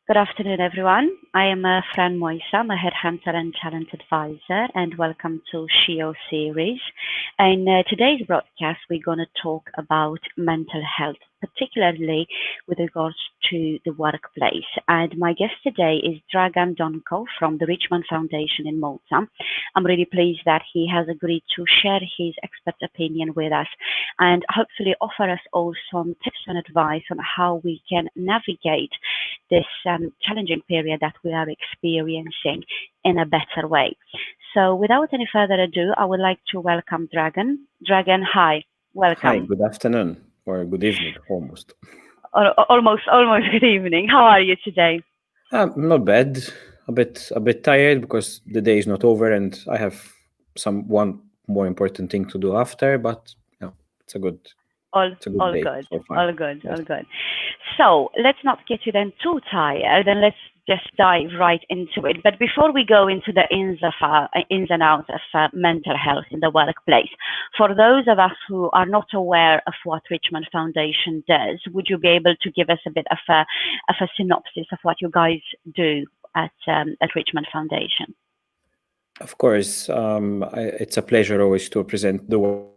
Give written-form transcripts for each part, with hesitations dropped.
Good afternoon, everyone. I am Fran Moisa. I'm a headhunter and talent advisor, and welcome to SHIO series. In today's broadcast, we're going to talk about mental health, particularly with regards to the workplace. And my guest today is Dragan Dongov from the Richmond Foundation in Malta. I'm really pleased that he has agreed to share his expert opinion with us and hopefully offer us all some tips and advice on how we can navigate this challenging period that we are experiencing in a better way. So without any further ado, I would like to welcome Dragan. Dragan, hi, welcome. Hi, good afternoon or good evening, almost. Almost good evening. How are you today? Not bad. A bit tired because the day is not over and I have one more important thing to do after. But it's a good day so far. All good. So let's not get you then too tired, and let's just dive right into it. But before we go into the ins and outs of mental health in the workplace, for those of us who are not aware of what Richmond Foundation does, would you be able to give us a bit of a synopsis of what you guys do at Richmond Foundation? Of course, it's a pleasure always to present the work.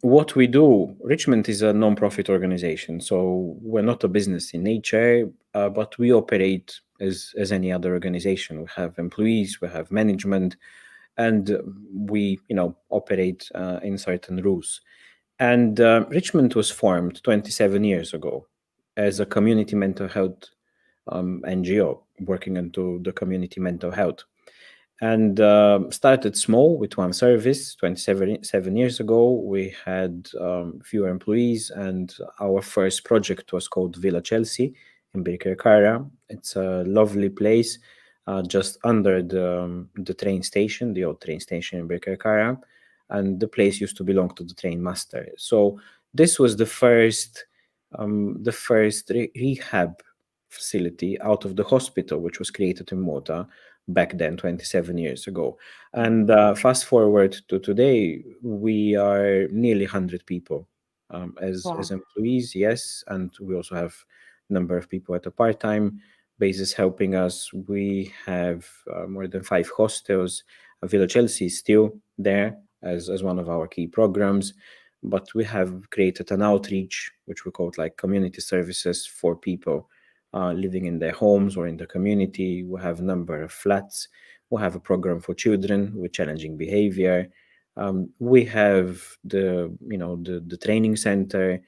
What we do, Richmond is a non-profit organization, so we're not a business in nature, but we operate as any other organization. We have employees, we have management, and we operate in certain rules. And Richmond was formed 27 years ago as a community mental health NGO working into the community mental health. And started small with one service 27 years ago. We had fewer employees, and our first project was called Villa Chelsea in Birkirkara. It's a lovely place just under the train station, the old train station in Birkirkara, and the place used to belong to the train master. So this was the first rehab facility out of the hospital, which was created in Malta back then, 27 years ago. And fast forward to today, we are nearly 100 people as employees, yes, and we also have a number of people at a part-time basis helping us. We have more than 5 hostels. Villa Chelsea is still there as one of our key programs, but we have created an outreach, which we call like community services for people living in their homes or in the community. We have a number of flats. We have a program for children with challenging behavior. We have the training center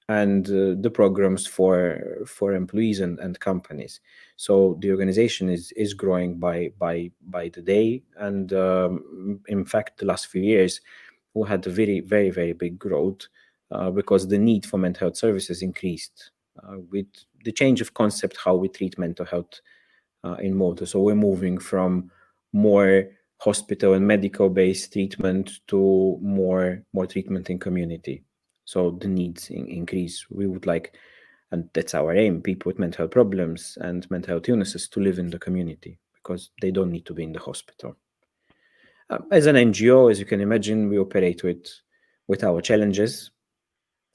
and the programs for employees and companies. So the organization is growing by the day, and in fact, the last few years we had a very, very, very big growth because the need for mental health services increased with the change of concept how we treat mental health in Malta. So we're moving from more hospital and medical based treatment to more treatment in community. So the needs increase. We would like, and that's our aim, people with mental health problems and mental health illnesses to live in the community because they don't need to be in the hospital. As an NGO, as you can imagine, we operate with our challenges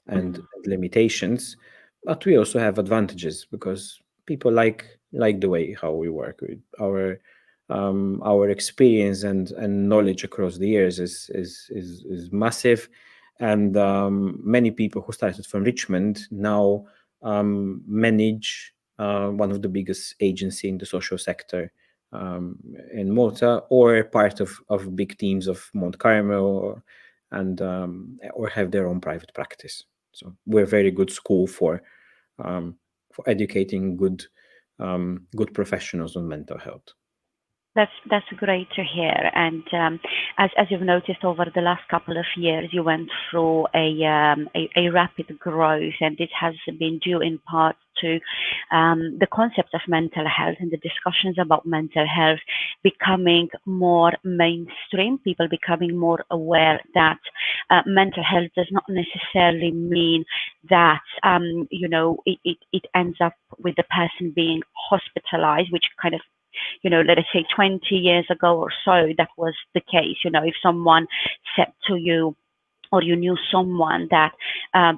and limitations, but we also have advantages because people like the way how we work. Our experience and knowledge across the years is massive, And many people who started from Richmond now manage one of the biggest agency in the social sector in Malta, or part of big teams of Mount Carmel, or have their own private practice. So we're a very good school for educating good professionals on mental health. That's great to hear. And as you've noticed over the last couple of years, you went through a rapid growth, and it has been due in part to the concept of mental health and the discussions about mental health becoming more mainstream. People becoming more aware that mental health does not necessarily mean that it ends up with the person being hospitalized, which kind of, let us say 20 years ago or so, that was the case. If someone said to you, or you knew someone that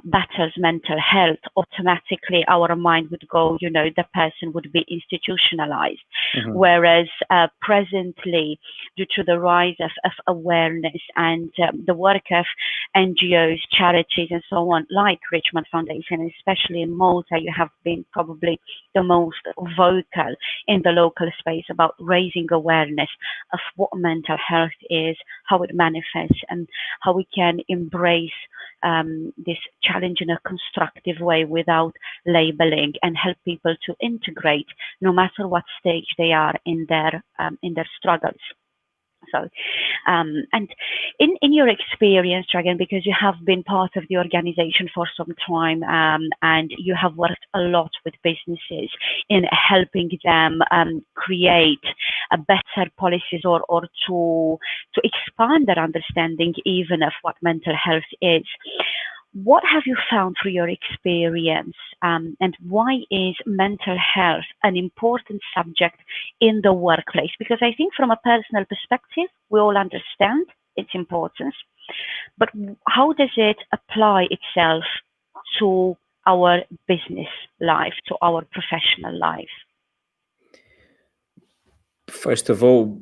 battles mental health, automatically our mind would go, the person would be institutionalized. Mhm. Whereas presently, due to the rise of awareness and the work of NGOs, charities, and so on, like Richmond Foundation, especially in Malta, you have been probably the most vocal in the local space about raising awareness of what mental health is, how it manifests, and how we can embrace this challenge in a constructive way without labeling, and help people to integrate no matter what stage they are in their struggles. So, and in your experience, Dragan, because you have been part of the organization for some time, and you have worked a lot with businesses in helping them create a better policies, or to expand their understanding even of what mental health is. What have you found through your experience, and why is mental health an important subject in the workplace? Because I think from a personal perspective, we all understand its importance, but how does it apply itself to our business life, to our professional life? First of all,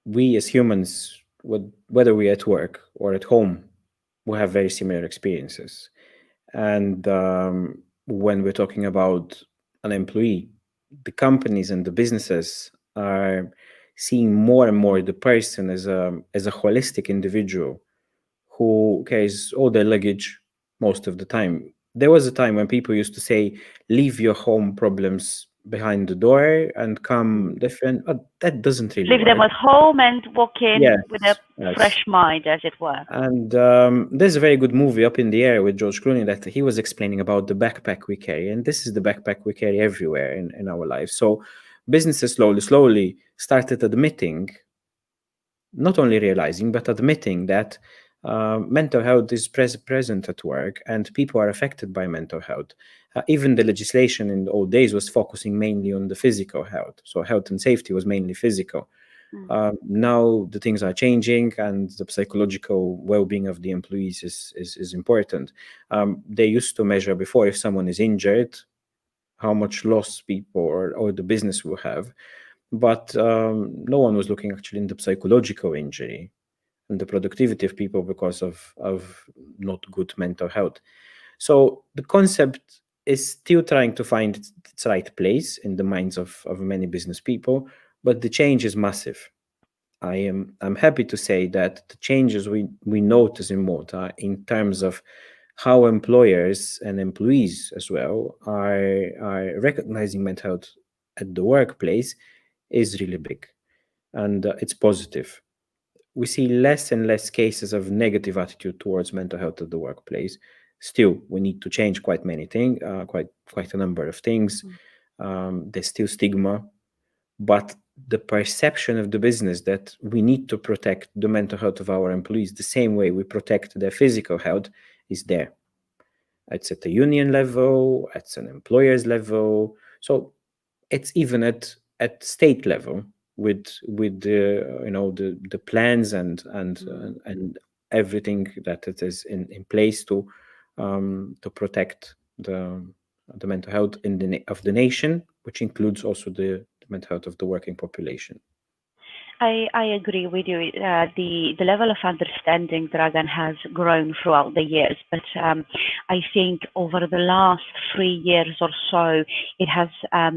we as humans, whether we're at work or at home, we have very similar experiences. And when we're talking about an employee, the companies and the businesses are seeing more and more the person as a holistic individual who carries all their luggage most of the time. There was a time when people used to say, "Leave your home problems behind the door and come different." But that doesn't really Leave them work. at home and walk in with a Yes, yes. fresh mind, as it were. And there's a very good movie, Up in the Air, with George Clooney, that he was explaining about the backpack we carry. And this is the backpack we carry everywhere in our lives. So businesses slowly started admitting, not only realizing, but admitting that mental health is present at work and people are affected by mental health. Even the legislation in the old days was focusing mainly on the physical health. So health and safety was mainly physical. Mm, Now the things are changing, and the psychological well-being of the employees is important. They used to measure before, if someone is injured, how much loss people or the business will have, but no one was looking actually in the psychological injury and the productivity of people because of not good mental health. So the concept is still trying to find its right place in the minds of many business people, but the change is massive. I'm happy to say that the changes we notice in Malta in terms of how employers and employees as well are recognizing mental health at the workplace is really big, and it's positive. We see less and less cases of negative attitude towards mental health at the workplace. Still, we need to change quite many things, quite a number of things. mm, There's still stigma, but the perception of the business that we need to protect the mental health of our employees the same way we protect their physical health is there. It's at the union level, at an employer's level, so it's even at state level with the plans mm. and everything that it is in place to protect the mental health of the nation, which includes also the mental health of the working population. I agree with you. The level of understanding Dragan has grown throughout the years, but I think over the last 3 years or so, it has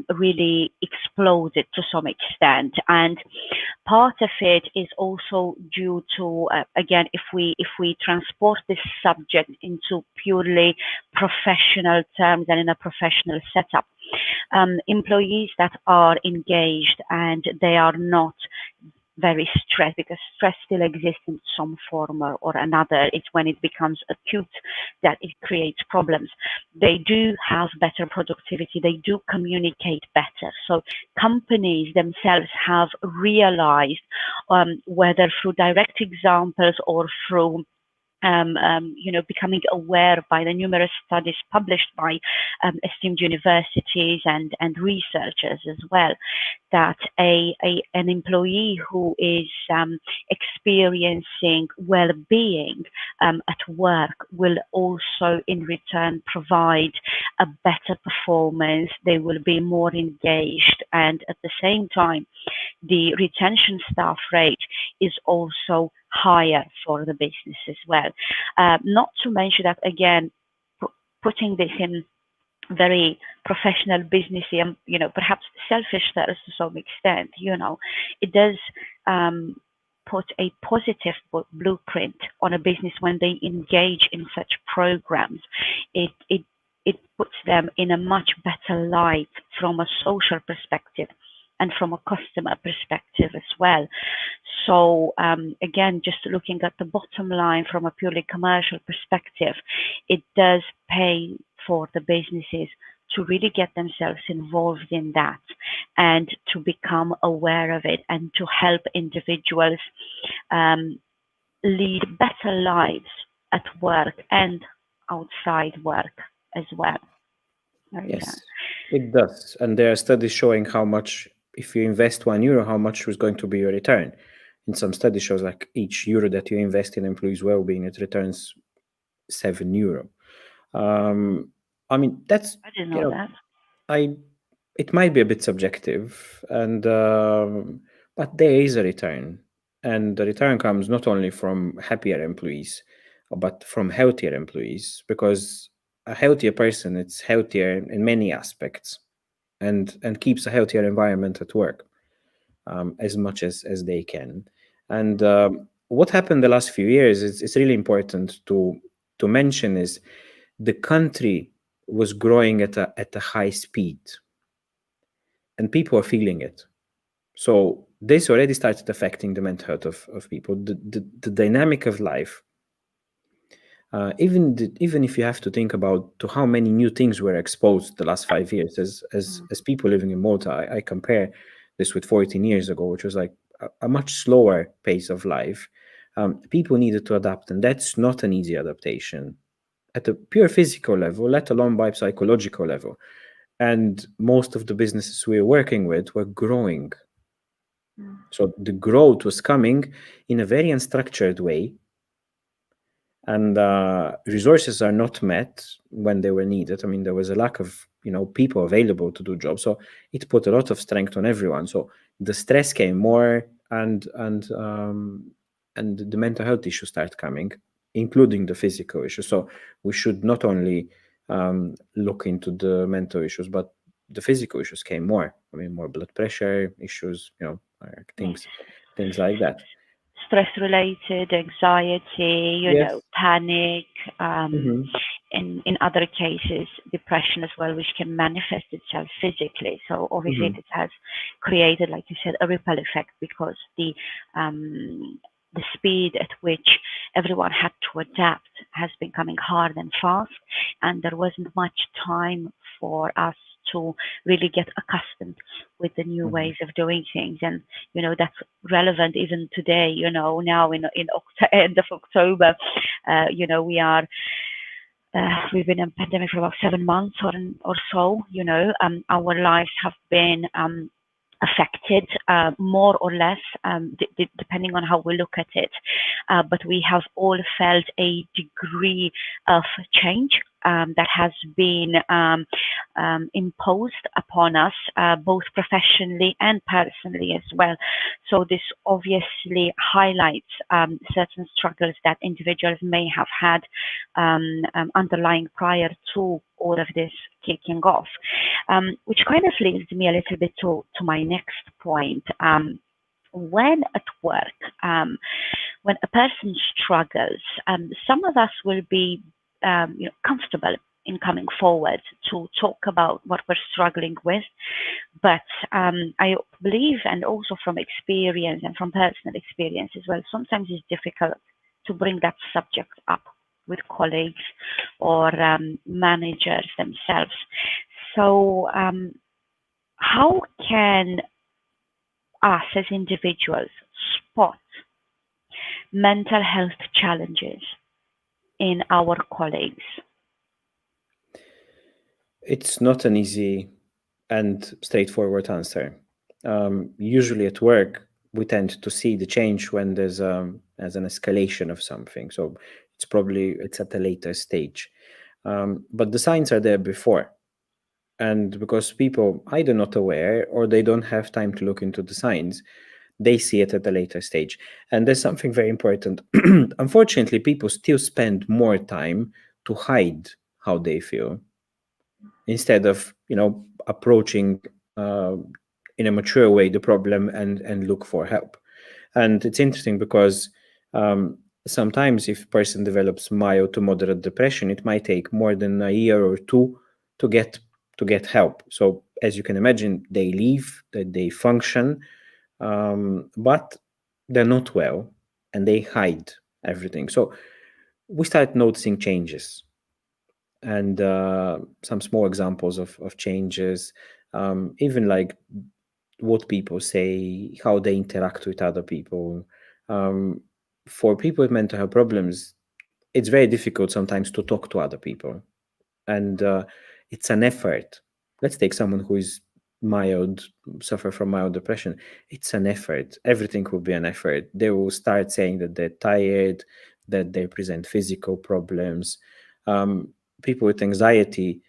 really exploded to some extent, and part of it is also due to again, if we transport this subject into purely professional terms and in a professional setup. Employees that are engaged and they are not very stressed, because stress still exists in some form or another. It's when it becomes acute that it creates problems. They do have better productivity, they do communicate better. So companies themselves have realized, whether through direct examples or through becoming aware by the numerous studies published by esteemed universities and researchers as well, that an employee who is experiencing well-being at work will also in return provide a better performance. They will be more engaged, and at the same time, the retention staff rate is also higher for the business as well. Not to mention that, again, putting this in very professional, businessy, and perhaps selfish terms to some extent, it does put a positive blueprint on a business when they engage in such programs. It puts them in a much better light from a social perspective and from a customer perspective as well. So again, just looking at the bottom line from a purely commercial perspective, it does pay for the businesses to really get themselves involved in that and to become aware of it and to help individuals lead better lives at work and outside work as well. Yes, it does. And there are studies showing how much, if you invest €1, how much is going to be your return. In some studies shows like each euro that you invest in employees' well-being, it returns €7. I mean, that's, I didn't know that. it might be a bit subjective, and but there is a return, and the return comes not only from happier employees, but from healthier employees, because a healthier person, it's healthier in many aspects, and keeps a healthier environment at work, as much as they can. And what happened the last few years is it's really important to mention is the country was growing at a high speed, and people are feeling it. So this already started affecting the mental health of people, the dynamic of life. Even if you have to think about to how many new things were exposed the last 5 years, as people living in Malta, I compare this with 14 years ago, which was like a much slower pace of life. People needed to adapt, and that's not an easy adaptation at a pure physical level, let alone by psychological level. And most of the businesses we were working with were growing. So the growth was coming in a very unstructured way, and resources are not met when they were needed. I mean, there was a lack of people available to do jobs, so it put a lot of strength on everyone. So the stress came more, and the mental health issues start coming, including the physical issues. So we should not only look into the mental issues, but the physical issues came more. I mean, more blood pressure issues, things like that. Stress-related anxiety, Yes. panic, Mm-hmm. in other cases, depression as well, which can manifest itself physically. So obviously, Mm-hmm. it has created, like you said, a ripple effect, because the speed at which everyone had to adapt has been coming hard and fast, and there wasn't much time for us to really get accustomed with the new Mm-hmm. ways of doing things. And that's relevant even today, now in end of October. We are we've been in a pandemic for about 7 months or so. Our lives have been affected, more or less, depending on how we look at it. But we have all felt a degree of change that has been imposed upon us, both professionally and personally as well. So this obviously highlights certain struggles that individuals may have had underlying prior to all of this kicking off, which kind of leads me a little bit to my next point. When at work, when a person struggles, some of us will be comfortable in coming forward to talk about what we're struggling with. But I believe, and also from experience and from personal experience as well, sometimes it's difficult to bring that subject up with colleagues or managers themselves. So how can us as individuals spot mental health challenges in our colleagues? It's not an easy and straightforward answer. Usually at work, we tend to see the change when there's as an escalation of something. So it's at a later stage. But the signs are there before. And because people either not aware or they don't have time to look into the signs, they see it at a later stage. And there's something very important. Unfortunately, people still spend more time to hide how they feel instead of approaching in a mature way the problem and look for help. And it's interesting because sometimes if a person develops mild to moderate depression, it might take more than a year or two to get help. So as you can imagine, they leave, that they function, but they're not well and they hide everything. So we start noticing changes and some small examples of changes, even like what people say, how they interact with other people. For people with mental health problems, it's very difficult sometimes to talk to other people, and it's an effort. Let's take someone who is suffer from mild depression. It's an effort. Everything will be an effort. They will start saying that they're tired, that they present physical problems. People with anxiety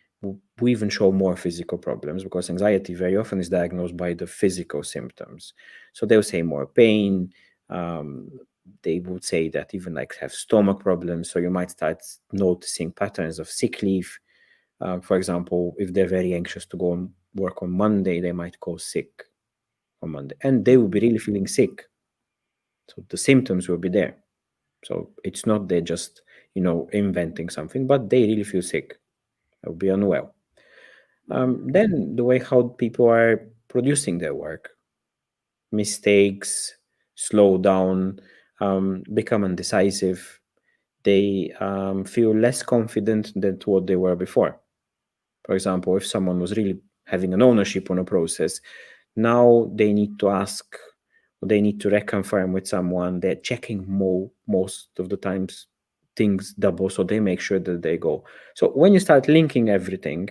we even show more physical problems because anxiety very often is diagnosed by the physical symptoms. So they'll say more pain. They would say that even like have stomach problems. So you might start noticing patterns of sick leave. For example, if they're very anxious to go and work on Monday, they might go sick on Monday and they will be really feeling sick. So the symptoms will be there. So it's not they're just, inventing something, but they really feel sick. They'll be unwell. Then the way how people are producing their work, mistakes, slow down, become undecisive. They feel less confident than what they were before. For example, if someone was really having an ownership on a process, now they need to ask, or they need to reconfirm with someone. They're checking most of the times things double, so they make sure that they go. So when you start linking everything,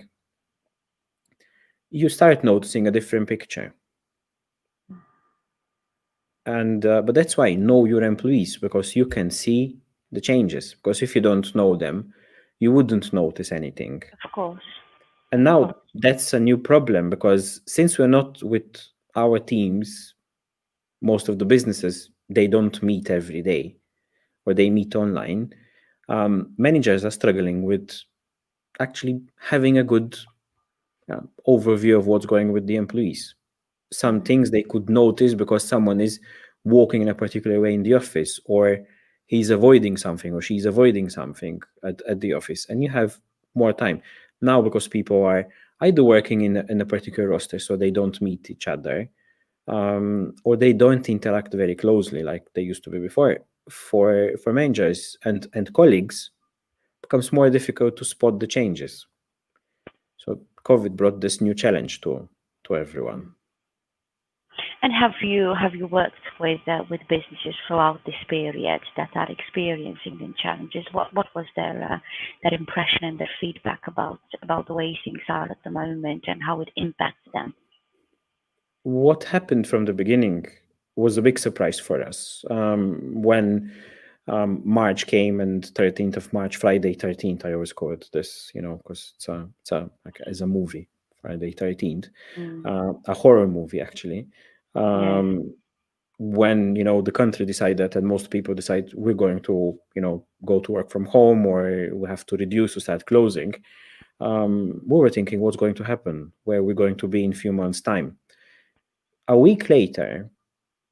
you start noticing a different picture. And but that's why know your employees, because you can see the changes. Because if you don't know them, you wouldn't notice anything. Of course. And now that's a new problem, because since we're not with our teams, most of the businesses, they don't meet every day or they meet online. Managers are struggling with actually having a good overview of what's going with the employees. Some things they could notice because someone is walking in a particular way in the office, or he's avoiding something or she's avoiding something at the office, and you have more time now because people are either working in a particular roster so they don't meet each other, or they don't interact very closely like they used to be before. For managers and colleagues, it becomes more difficult to spot the changes. So COVID brought this new challenge to everyone. And have you worked with businesses throughout this period that are experiencing the challenges? What was their impression and their feedback about the way things are at the moment and how it impacts them? what happened from the beginning was a big surprise for us. When March came and 13th of March, Friday 13th, I always call it this, because it's a like as a movie, Friday 13th, Mm. a horror movie actually. Yeah. When the country decided, and most people decide, we're going to go to work from home, or we have to reduce or start closing. We were thinking, what's going to happen, where we're going to be in a few months time. A week later,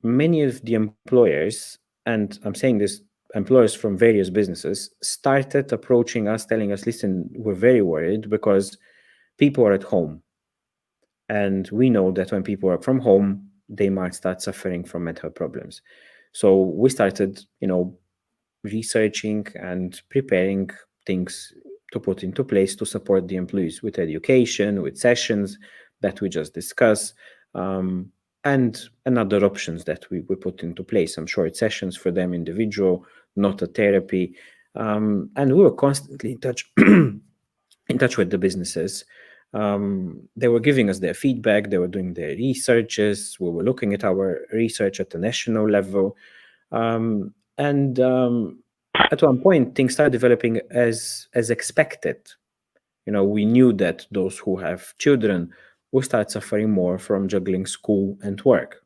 many of the employers, and I'm saying this, employers from various businesses, started approaching us, telling us, listen, we're very worried because people are at home, and we know that when people work from home, they might start suffering from mental problems. So we started researching and preparing things to put into place to support the employees with education, with sessions that we just discussed, and other options that we put into place, some short sessions for them, individual, not a therapy. And we were constantly in touch in touch with the businesses. They were giving us their feedback, they were doing their researches, we were looking at our research at the national level. And at one point, things started developing as expected. We knew that those who have children will start suffering more from juggling school and work.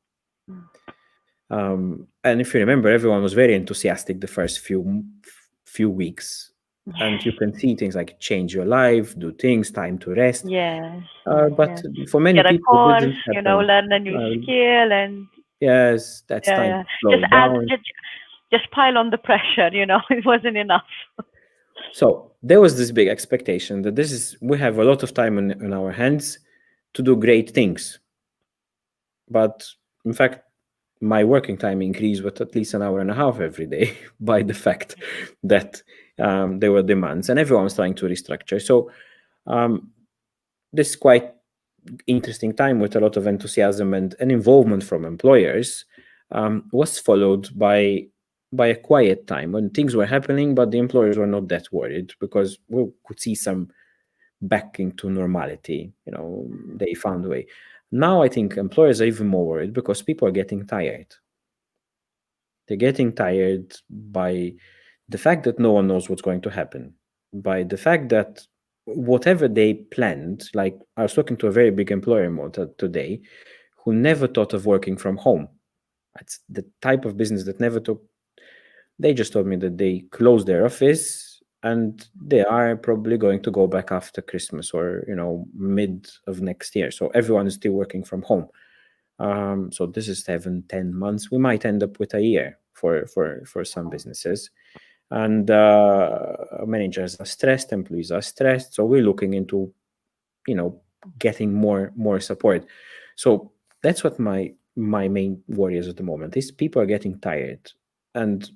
And if you remember, everyone was very enthusiastic the first few weeks, and you can see things like change your life, do things, time to rest. Yes, But yes. for many Get a people, it course, didn't happen. learn a new Uh, skill, and yes, that's yeah, time yeah. to slow Just add, down. just pile on the pressure. It wasn't enough. So there was this big expectation that we have a lot of time on our hands to do great things. But in fact, my working time increased with at least an hour and a half every day by the fact that there were demands and everyone was trying to restructure. So um, this quite interesting time with a lot of enthusiasm and involvement from employers was followed by a quiet time when things were happening, but the employers were not that worried because we could see some back into normality. They found a way. Now I think employers are even more worried because people are getting tired. They're getting tired by the fact that no one knows what's going to happen, by the fact that whatever they planned, like I was talking to a very big employer in Malta today who never thought of working from home. It's the type of business that never took. They just told me that they closed their office and they are probably going to go back after Christmas or mid of next year. So everyone is still working from home. So this is 7-10 months. We might end up with a year for some businesses, and managers are stressed, employees are stressed. So we're looking into getting more support. So that's what my main worry is at the moment is people are getting tired. And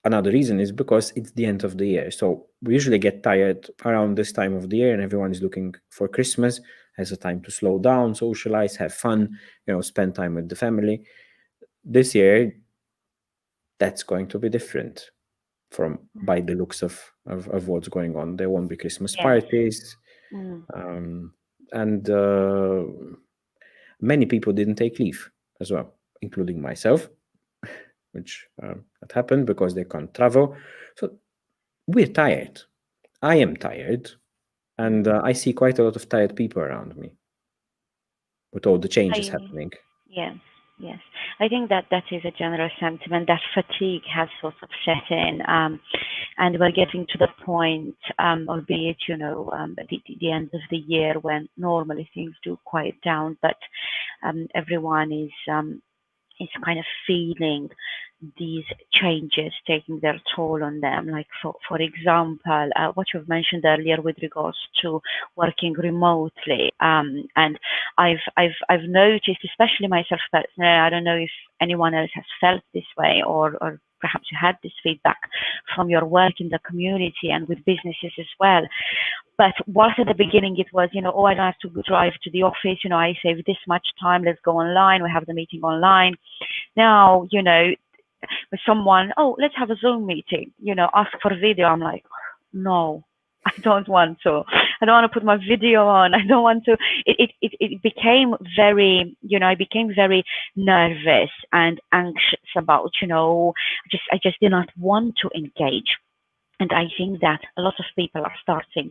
another reason is because it's the end of the year. So we usually get tired around this time of the year, and everyone is looking for Christmas as a time to slow down, socialize, have fun, spend time with the family. This year, that's going to be different from by the looks of what's going on. There won't be Christmas Yes. parties. Mm. And many people didn't take leave as well, including myself, which that happened because they can't travel. So we're tired. I am tired, and Mm. I see quite a lot of tired people around me with all the changes I happening. Yes, yes. I think that is a general sentiment that fatigue has sort of set in, and we're getting to the point, albeit at the end of the year when normally things do quiet down, but everyone is kind of feeling these changes taking their toll on them. Like for example, what you've mentioned earlier with regards to working remotely, and I've noticed, especially myself personally. I don't know if anyone else has felt this way, or perhaps you had this feedback from your work in the community and with businesses as well. But whilst at the beginning it was, oh, I don't have to drive to the office, I save this much time, let's go online, we have the meeting online. Now, with someone, oh, let's have a Zoom meeting, ask for video. I'm like, no, I don't want to. I don't want to put my video on. I don't want to. It became very, I became very nervous and anxious about, I just did not want to engage. And I think that a lot of people are starting,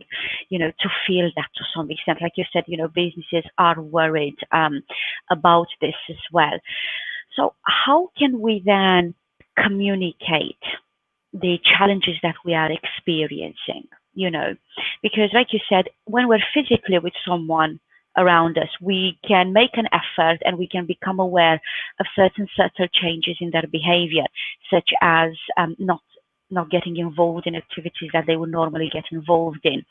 to feel that to some extent. Like you said, businesses are worried about this as well. So how can we then communicate the challenges that we are experiencing, you know, because like you said, when we're physically with someone around us, we can make an effort and we can become aware of certain subtle changes in their behavior, such as not getting involved in activities that they would normally get involved in,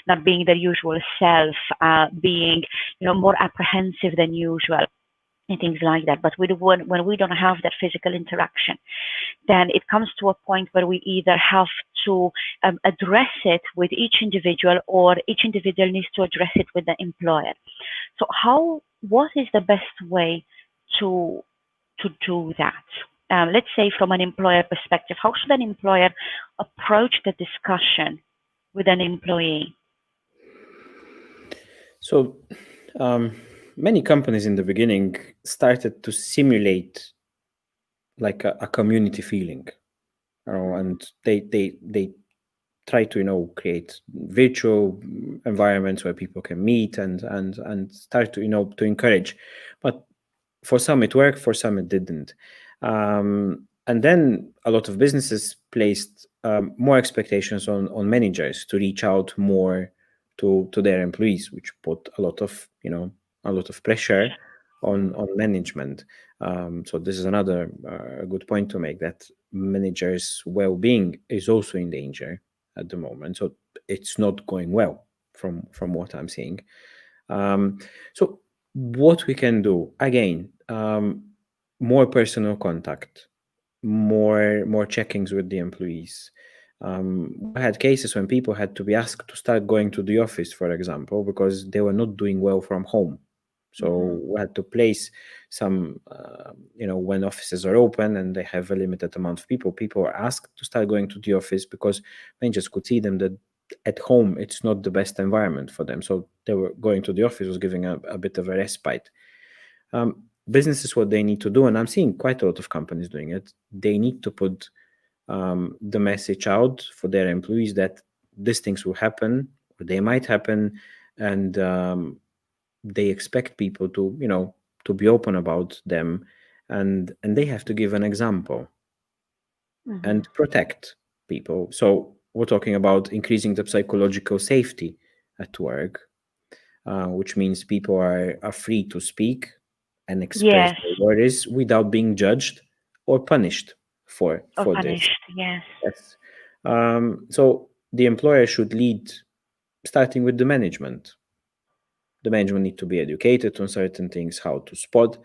not being their usual self, being more apprehensive than usual and things like that. But when we don't have that physical interaction, then it comes to a point where we either have to address it with each individual, or each individual needs to address it with the employer. So what is the best way to do that? Let's say from an employer perspective, how should an employer approach the discussion with an employee? So, many companies in the beginning started to simulate like a community feeling, and they try to create virtual environments where people can meet and start to to encourage. But for some it worked, for some it didn't. And then a lot of businesses placed more expectations on managers to reach out more to their employees, which put a lot of pressure on management. So this is another good point to make, that managers' well-being is also in danger at the moment. So it's not going well from what I'm seeing. So what we can do again, more personal contact, more checkings with the employees. We had cases when people had to be asked to start going to the office, for example, because they were not doing well from home. So we had to place some, when offices are open and they have a limited amount of people are asked to start going to the office, because managers could see them that at home it's not the best environment for them. So they were going to the office, was giving a bit of a respite. Businesses, what they need to do, and I'm seeing quite a lot of companies doing it, they need to put the message out for their employees that these things will happen, or they might happen, and they expect people to be open about them, and they have to give an example Mm-hmm. and protect people. So we're talking about increasing the psychological safety at work, which means people are free to speak and express Yes, their worries without being judged or punished for or this. punished. Yes. Yes. So the employer should lead, starting with the management. The management need to be educated on certain things, how to spot.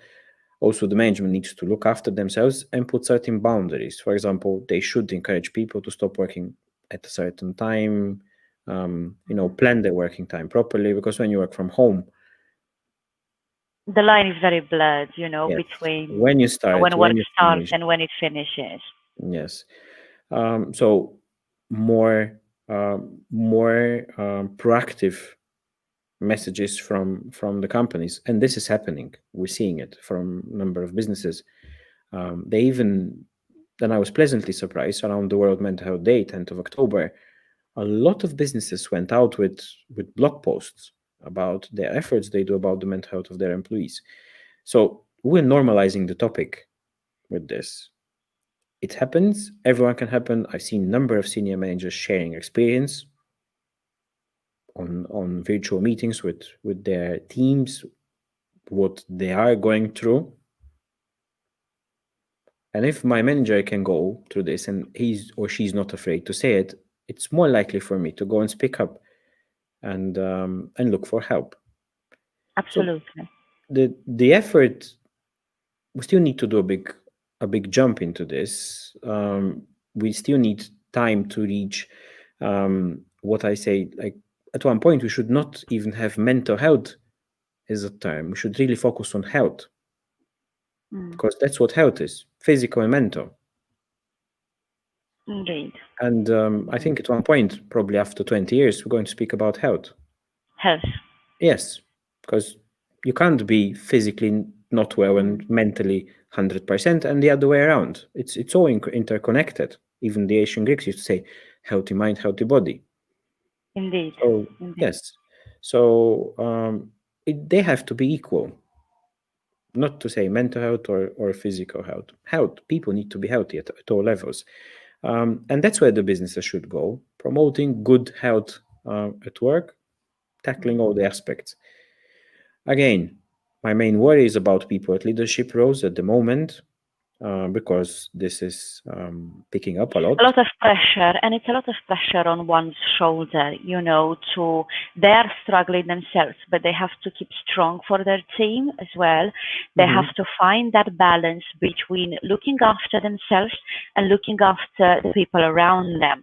Also, the management needs to look after themselves and put certain boundaries. For example, they should encourage people to stop working at a certain time, plan their working time properly, because when you work from home, The line is very blurred, yes, between when you start, when work when you starts finish, and when it finishes. yes. So more proactive messages from the companies, and this is happening. We're seeing it from a number of businesses. They even, then I was pleasantly surprised, around the World Mental Health Day, 10th of October, a lot of businesses went out with blog posts about their efforts they do about the mental health of their employees. So we're normalizing the topic with this. It happens, everyone can happen. I've seen a number of senior managers sharing experience on virtual meetings with their teams, what they are going through. And if my manager can go through this and he's or she's not afraid to say it, it's more likely for me to go and speak up and look for help. So Absolutely. the effort, we still need to do a big jump into this. We still need time to reach what I say. Like, at one point, we should not even have mental health as a term. We should really focus on health, Mm, because that's what health is: physical and mental. indeed. And I Indeed. think at one point, probably after 20 years, we're going to speak about health. health. Yes, because you can't be physically not well and Mm, mentally 100%, and the other way around. It's all interconnected. Even the ancient Greeks used to say, "Healthy mind, healthy body." indeed, So indeed. yes, so they have to be equal. Not to say mental health or physical health. Health. People need to be healthy at all levels, and that's where the businesses should go, promoting good health at work, tackling Mm. all the aspects. Again, my main worry is about people at leadership roles at the moment, because this is picking up a A lot. lot of pressure, and it's a lot of pressure on one's shoulder, to they're struggling themselves, but they have to keep strong for their team as well. They Hmm. have to find that balance between looking after themselves and looking after the people around them.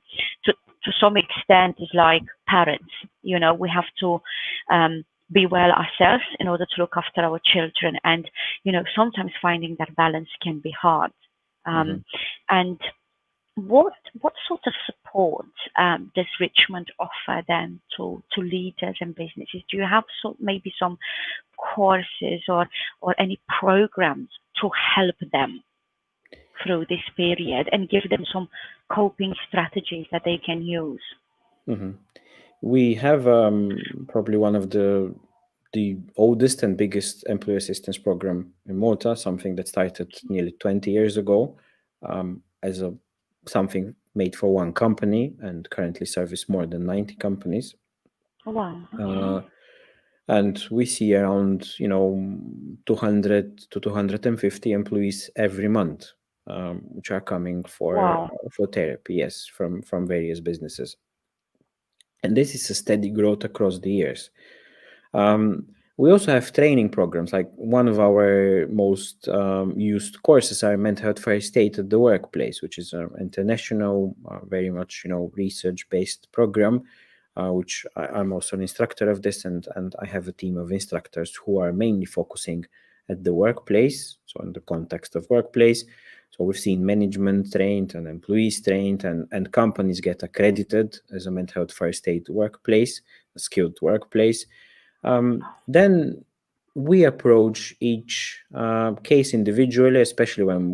To some extent, it's like parents. We have to be well ourselves in order to look after our children, and sometimes finding that balance can be hard. Hmm. Um, and what sort of support does Richmond offer then to leaders and businesses? Do you have maybe some courses or any programs to help them through this period and give them some coping strategies that they can use? Hmm. We have probably one of the oldest and biggest employee assistance program in Malta, something that started nearly 20 years ago, as a something made for one company and currently service more than 90 companies. Oh, wow. Okay. Uh, and we see around 200 to 250 employees every month, which are coming Wow. for therapy, yes, from various businesses. And this is a steady growth across the years. Um, we also have training programs. Like one of our most used courses are mental health first aid at the workplace, which is an international, very much research-based program. Which I'm also an instructor of this, and I have a team of instructors who are mainly focusing at the workplace, so in the context of workplace. So we've seen management trained and employees trained, and companies get accredited as a mental health first aid workplace, a skilled workplace. Then we approach each case individually, especially when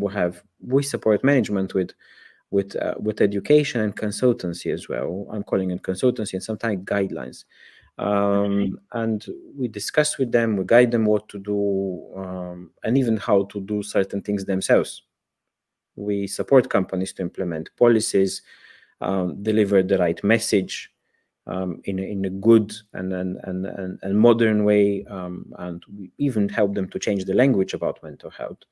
we support management with education and consultancy as well. I'm calling it consultancy and sometimes guidelines. Okay. And we discuss with them, we guide them what to do, and even how to do certain things themselves. We support companies to implement policies, deliver the right message in a good and modern way, and we even help them to change the language about mental health,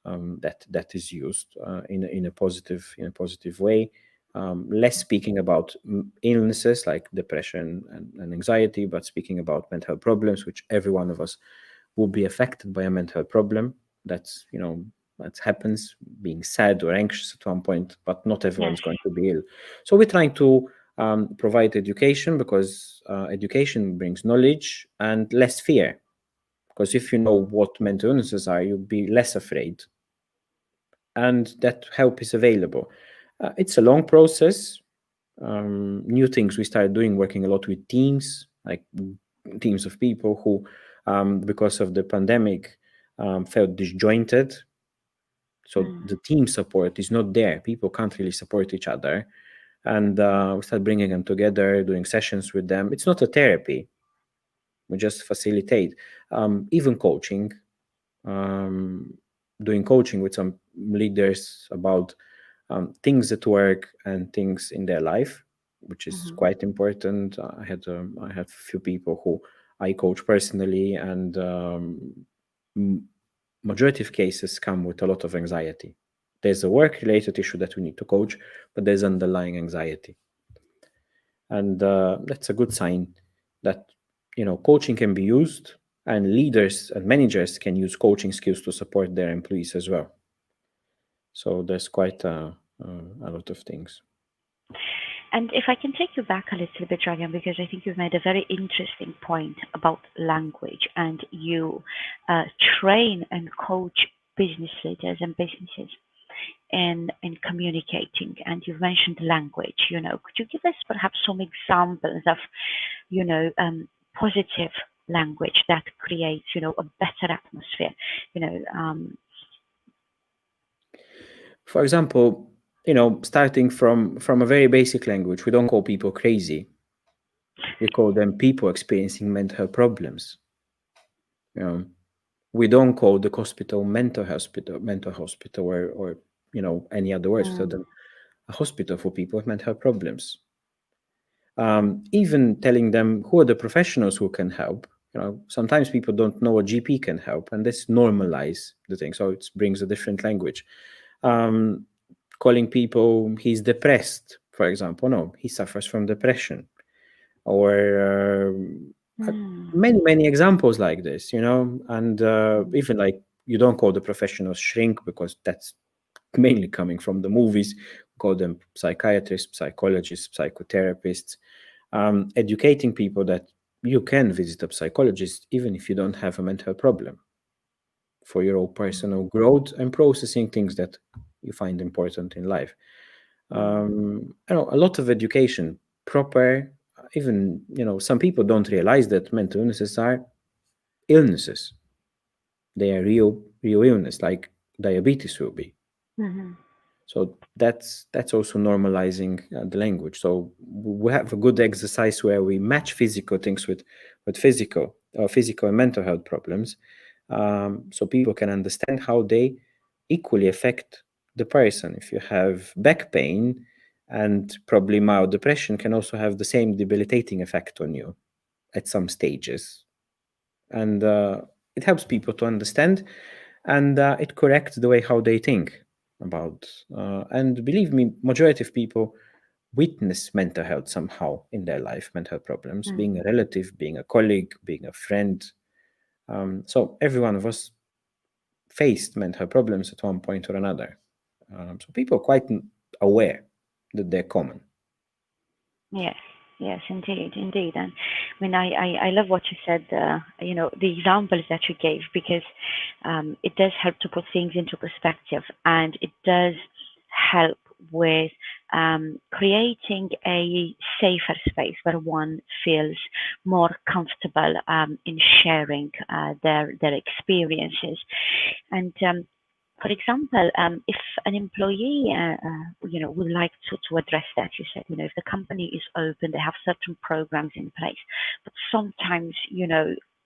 that is used in a positive way. Less speaking about illnesses like depression and anxiety, but speaking about mental health problems, which every one of us will be affected by a mental health problem. That's that happens, being sad or anxious at one point, but not Yes. everyone's going to be ill. So we're trying to provide education, because education brings knowledge and less fear. Because if you know what mental illnesses are, you'll be less afraid, and that help is available. It's a long process. New things we started doing, working a lot with teams, like teams of people who, because of the pandemic, felt disjointed. So Mm. the team support is not there. People can't really support each other. And we started bringing them together, doing sessions with them. It's not a therapy. We just facilitate. Even coaching, um, doing coaching with some leaders about things at work and things in their life, which is Mhm. quite important. I had a few people who I coach personally, and m- majority of cases come with a lot of anxiety. There's a work-related issue that we need to coach, but there's underlying anxiety, and that's a good sign that coaching can be used, and leaders and managers can use coaching skills to support their employees as well. So there's quite a lot of things. And if I can take you back a little bit, Dragan, because I think you've made a very interesting point about language, and you uh, train and coach business leaders and businesses in communicating. And you've mentioned language. Could you give us perhaps some examples of, you know, um, positive language that creates, a better atmosphere. You know, For example, starting from a very basic language, we don't call people crazy. We call them people experiencing mental health problems. You know, we don't call the hospital mental hospital, or any other words other mm, than a hospital for people with mental health problems. Even telling them who are the professionals who can help. Sometimes people don't know a GP can help, and this normalize the thing. So it brings a different language. Um, Calling people he's depressed, for example, no, he suffers from depression, or mm, many examples like this, and mm, even like you don't call the professionals shrink because that's mainly coming from the movies. Call them psychiatrists, psychologists, psychotherapists, educating people that you can visit a psychologist even if you don't have a mental problem, for your own personal growth and processing things that you find important in life. mm, A lot of education, proper, even, some people don't realize that mental illnesses are illnesses. They are real illness, like diabetes will be. mhm, So that's also normalizing the language. So we have a good exercise where we match physical things with physical and mental health problems, so people can understand how they equally affect the person. If you have back pain, and probably mild depression can also have the same debilitating effect on you at some stages, and it helps people to understand, and it corrects the way how they think about, and believe me, majority of people witness mental health somehow in their life, mental health problems, mm. being a relative, being a colleague, being a friend. So every one of us faced mental health problems at one point or another. So people are quite aware that they're common. Yes, yes, indeed, indeed. And I mean, I love what you said, the examples that you gave, because it does help to put things into perspective, and it does help with creating a safer space where one feels more comfortable in sharing their experiences. And for example, if an employee, would like to address that, you said, if the company is open, they have certain programs in place, but sometimes,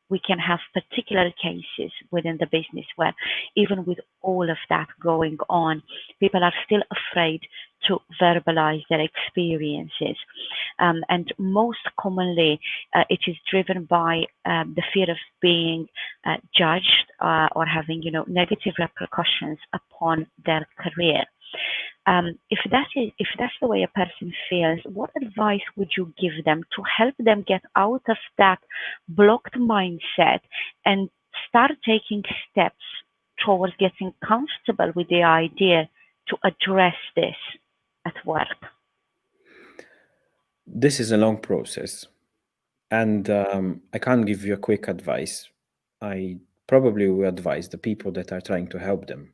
we can have particular cases within the business where even with all of that going on, people are still afraid to verbalize their experiences. And most commonly, it is driven by the fear of being judged or having, negative repercussions upon their career. If that's the way a person feels, what advice would you give them to help them get out of that blocked mindset and start taking steps towards getting comfortable with the idea to address this at work? This is a long process, and I can't give you a quick advice. I probably will advise the people that are trying to help them.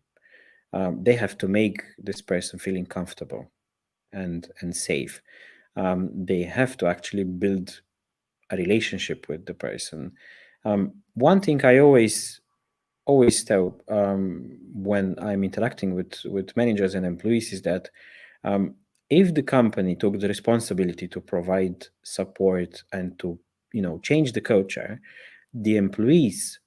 They have to make this person feeling comfortable and safe. They have to actually build a relationship with the person. One thing I always tell, when I'm interacting with managers and employees, is that, um, if the company took the responsibility to provide support and to change the culture, the employees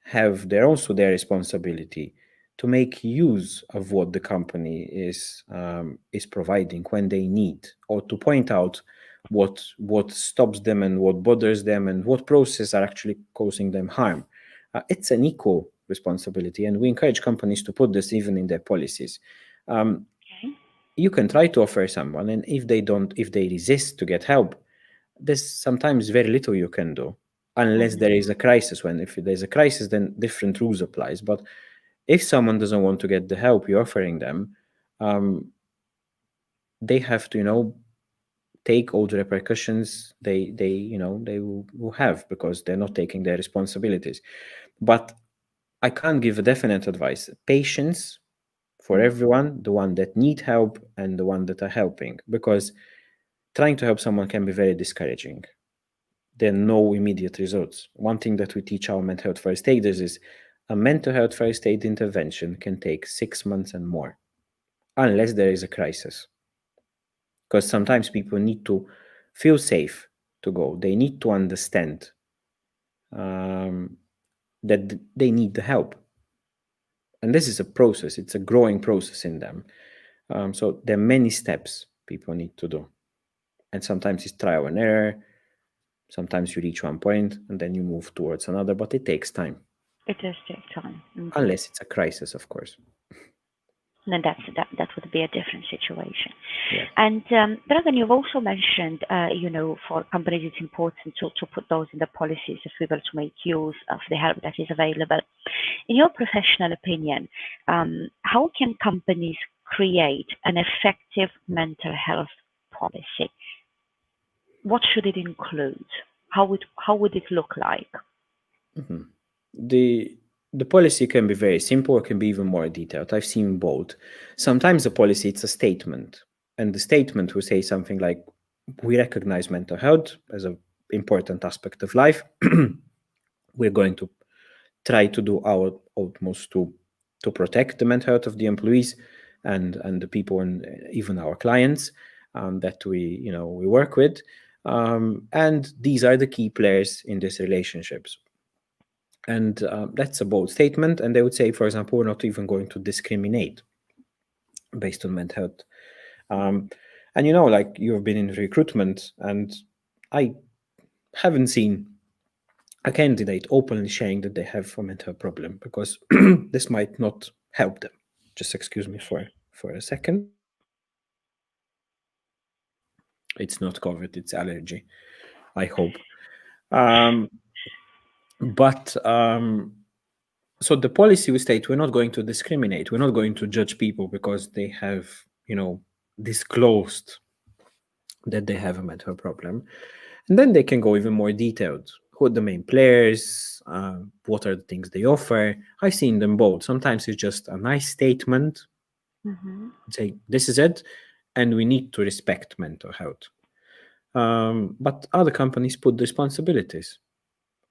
have their responsibility to make use of what the company is providing when they need, or to point out what stops them and what bothers them and what processes are actually causing them harm. It's an equal responsibility, and we encourage companies to put this even in their policies. Um, Okay. you can try to offer someone, and if they resist to get help, there's sometimes very little you can do, unless Mhm. there is a crisis. When if there's a crisis, then different rules applies. But if someone doesn't want to get the help you're offering them, um, they have to take all the repercussions they will have, because they're not taking their responsibilities. But I can't give a definite advice. Patience for Mm. everyone, the one that need help and the one that are helping, because trying to help someone can be very discouraging. there are no immediate results. One thing that we teach our mental health first aiders is a mental health first aid intervention can take 6 months and more, unless there is a crisis. Because sometimes people need to feel safe to go. They need to understand that they need the help. And this is a process, it's a growing process in them. So there are many steps people need to do. And sometimes it's trial and error. Sometimes you reach one point and then you move towards another, but it takes time. It does take time, indeed. Unless it's a crisis, of course. And that would be a different situation. Yes. And Dragan, you've also mentioned, for companies it's important to put those in the policies if we were to make use of the help that is available. In your professional opinion, how can companies create an effective mental health policy? What should it include? How would it look like? The policy can be very simple or can be even more detailed. I've seen both. Sometimes the policy, it's a statement. And the statement will say something like, we recognize mental health as an important aspect of life. We're going to try to do our utmost to protect the mental health of the employees and the people and even our clients that we work with. And these are the key players in these relationships. And that's a bold statement. And they would say, for example, we're not even going to discriminate based on mental health. And like you've been in recruitment, and I haven't seen a candidate openly sharing that they have a mental problem, because this might not help them. Just excuse me for a second. It's not COVID, it's allergy, I hope. But so the policy will state we're not going to discriminate. We're not going to judge people because they have, disclosed that they have a mental problem. And then they can go even more detailed. Who are the main players? What are the things they offer? I've seen them both. Sometimes it's just a nice statement, say, this is it, and we need to respect mental health. But other companies put responsibilities.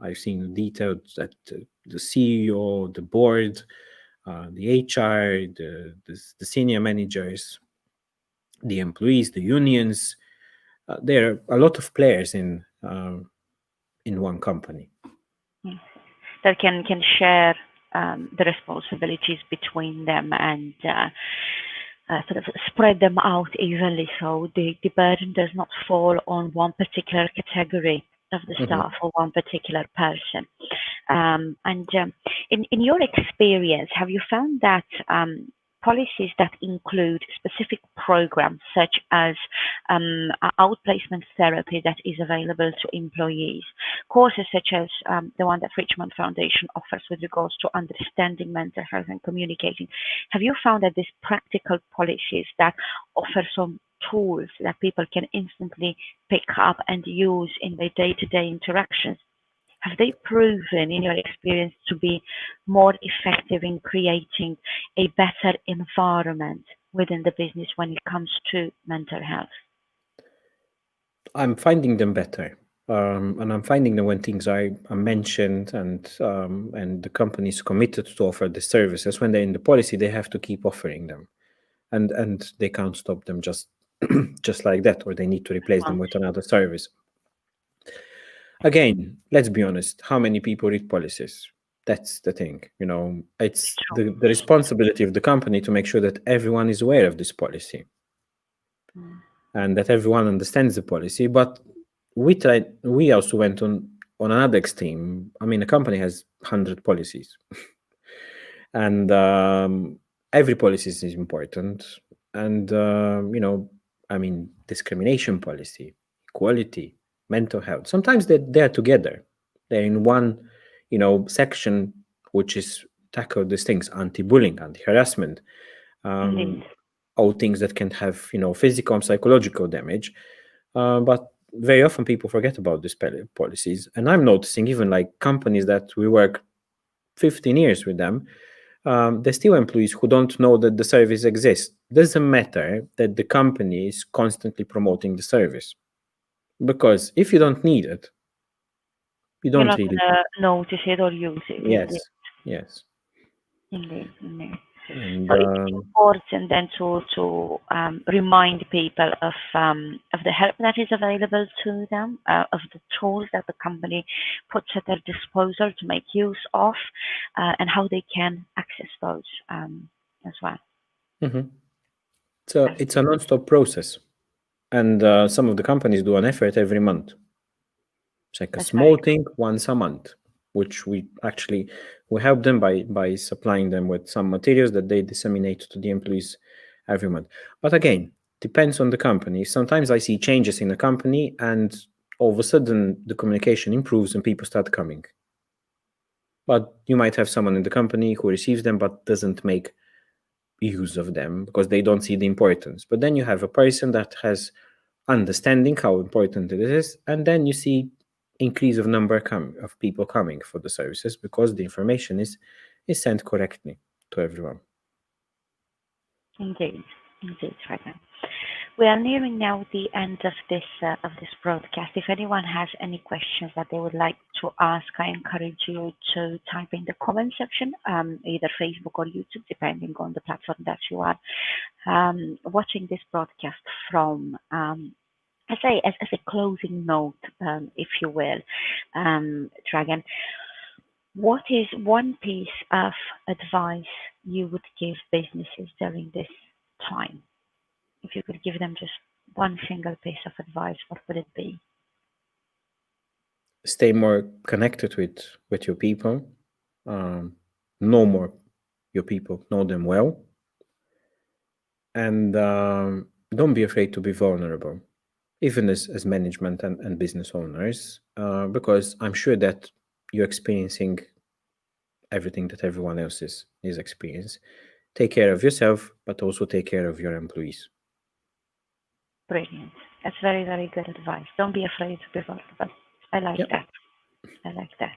I've seen detailed that the CEO, the board, the HR, the senior managers, the employees, the unions. There are a lot of players in one company. That can share the responsibilities between them and sort of spread them out evenly, so the burden does not fall on one particular category of the staff or one particular person. In your experience, have you found that policies that include specific programs such as outplacement therapy that is available to employees, courses such as the one that Richmond Foundation offers with regards to understanding mental health and communicating, have you found that these practical policies that offer some tools that people can instantly pick up and use in their day-to-day interactions, have they proven, in your experience, to be more effective in creating a better environment within the business when it comes to mental health? I'm finding them better. And I'm finding them when things are mentioned and the company is committed to offer the services. When they're in the policy, they have to keep offering them. And they can't stop them just like that, or they need to replace them with another service. Again, let's be honest, how many people read policies? That's the thing. It's the responsibility of the company to make sure that everyone is aware of this policy and that everyone understands the policy. But we also went on another extreme. I mean, a company has 100 policies and every policy is important. And, discrimination policy, equality, mental health. Sometimes they're together. They're in one, section, which is tackle these things: anti-bullying, anti-harassment, all things that can have, physical and psychological damage. But very often people forget about these policies. And I'm noticing even like companies that we work 15 years with them, there's still employees who don't know that the service exists. Doesn't matter that the company is constantly promoting the service, because if you don't need it, You You're don't not really. gonna notice it or use it. Indeed, Yes, yes. indeed. And So it's important then to remind people of the help that is available to them, of the tools that the company puts at their disposal to make use of, and how they can access those as well. mhm. So it's a non-stop process. And some of the companies do an effort every month. It's like a That's very small thing once a month, which we help them by supplying them with some materials that they disseminate to the employees every month. But again, depends on the company. Sometimes I see changes in a company, and all of a sudden the communication improves and people start coming. But you might have someone in the company who receives them but doesn't make use of them because they don't see the importance. But then you have a person that has understanding how important it is, and then you see increase of number of people coming for the services because the information is sent correctly to everyone. indeed, indeed, Dragan. We are nearing now the end of this broadcast. If anyone has any questions that they would like to ask, I encourage you to type in the comment section, either Facebook or YouTube, depending on the platform that you are watching this broadcast from. I say as a closing note, if you will, Dragan, what is one piece of advice you would give businesses during this time? If you could give them just one single piece of advice, what would it be? Stay more connected with your people, know more your people, know them well, and don't be afraid to be vulnerable, even as management and business owners, because I'm sure that you're experiencing everything that everyone else is experiencing. Take care of yourself, but also take care of your employees. Brilliant. That's very, very good advice. Don't be afraid to be vulnerable. I like Yep. that. I like that.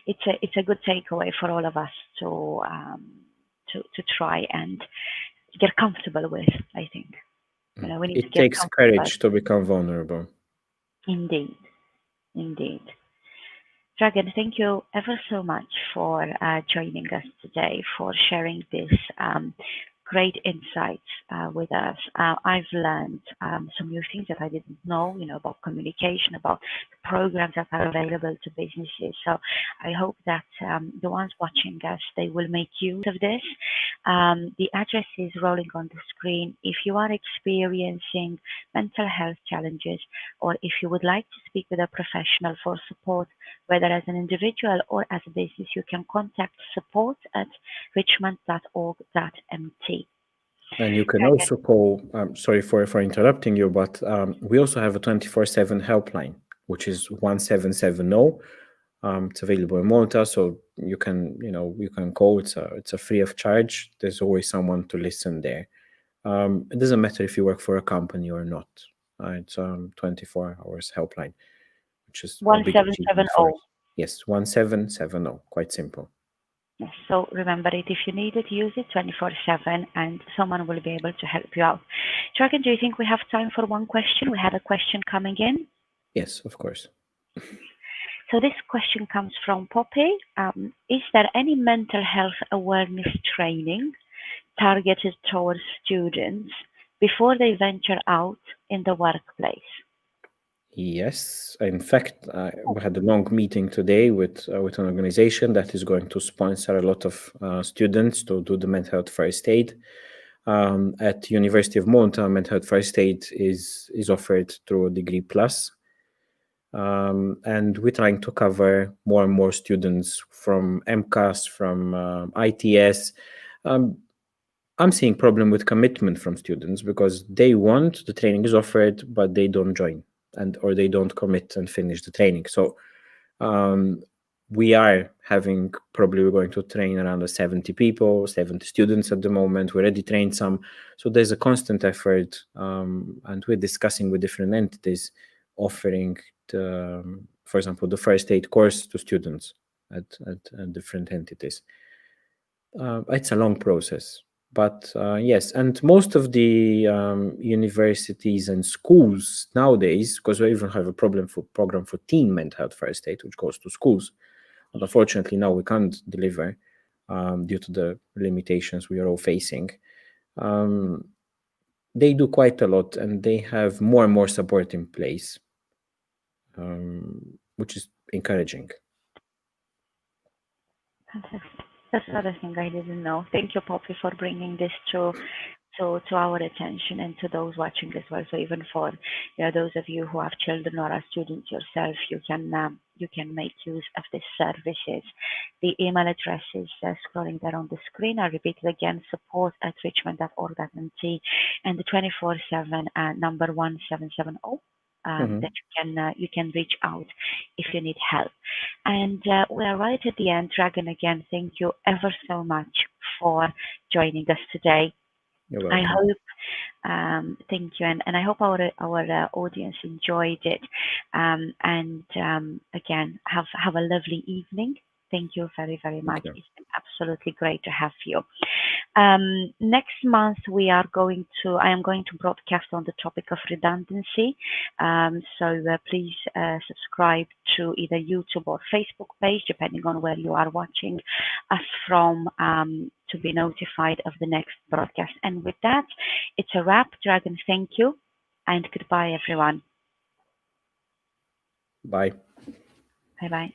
It's a good takeaway for all of us to try and get comfortable with. I think we need to It get takes comfortable. courage to become vulnerable. Indeed, indeed. Dragan, thank you ever so much for joining us today, for sharing this great insights with us. I've learned some new things that I didn't know, about communication, about the programs that are available to businesses. So I hope that the ones watching us, they will make use of this. The address is rolling on the screen. If you are experiencing mental health challenges, or if you would like to speak with a professional for support, whether as an individual or as a business, you can contact support@richmond.org.mt. And you can Dragan, also call, sorry for interrupting you, but we also have a 24/7 helpline, which is 1770. It's available in Malta, so you can call. It's a free of charge. There's always someone to listen there. It doesn't matter if you work for a company or not. It's 24 hours helpline, which is a big achievement for 1770. us. Yes, 1770. Quite simple. Yes, so remember it. If you need it, use it 24/7 and someone will be able to help you out. Dragan, do you think we have time for one question? We had a question coming in. Yes, of course. So this question comes from Poppy. Is there any mental health awareness training targeted towards students before they venture out in the workplace? Yes, in fact, we had a long meeting today with an organization that is going to sponsor a lot of students to do the mental health first aid. At University of Malta, mental health first aid is offered through Degree Plus, and we're trying to cover more and more students from MCAS, from ITS. I'm seeing problem with commitment from students because they want the training is offered, but they don't join or they don't commit and finish the training. So we are having probably we're going to train around 70 people, 70 students at the moment. We already trained some. So there's a constant effort, and we're discussing with different entities offering, for example, the first aid course to students at different entities. It's a long process. But yes, and most of the universities and schools nowadays, because we even have a program for teen mental health first aid, which goes to schools. But unfortunately, now we can't deliver due to the limitations we are all facing. They do quite a lot, and they have more and more support in place, which is encouraging. Fantastic. That's another thing I didn't know. Thank you, Poppy, for bringing this to our attention and to those watching as well. So even for those of you who have children or are students yourself, you can make use of these services. The email address is scrolling there on the screen. I'll repeat it again: support@richmond.org.mt, and the 24/7 number 1770. That you can reach out if you need help. And we are right at the end. Dragan, again, thank you ever so much for joining us today. You're I welcome. hope, thank you, and I hope our audience enjoyed it. And again, have a lovely evening. Thank you very, very much. You. It's been absolutely great to have you. Next month I am going to broadcast on the topic of redundancy. So please subscribe to either YouTube or Facebook page, depending on where you are watching us from, to be notified of the next broadcast. And with that, it's a wrap. Dragan, thank you, and goodbye, everyone. Bye. Bye bye.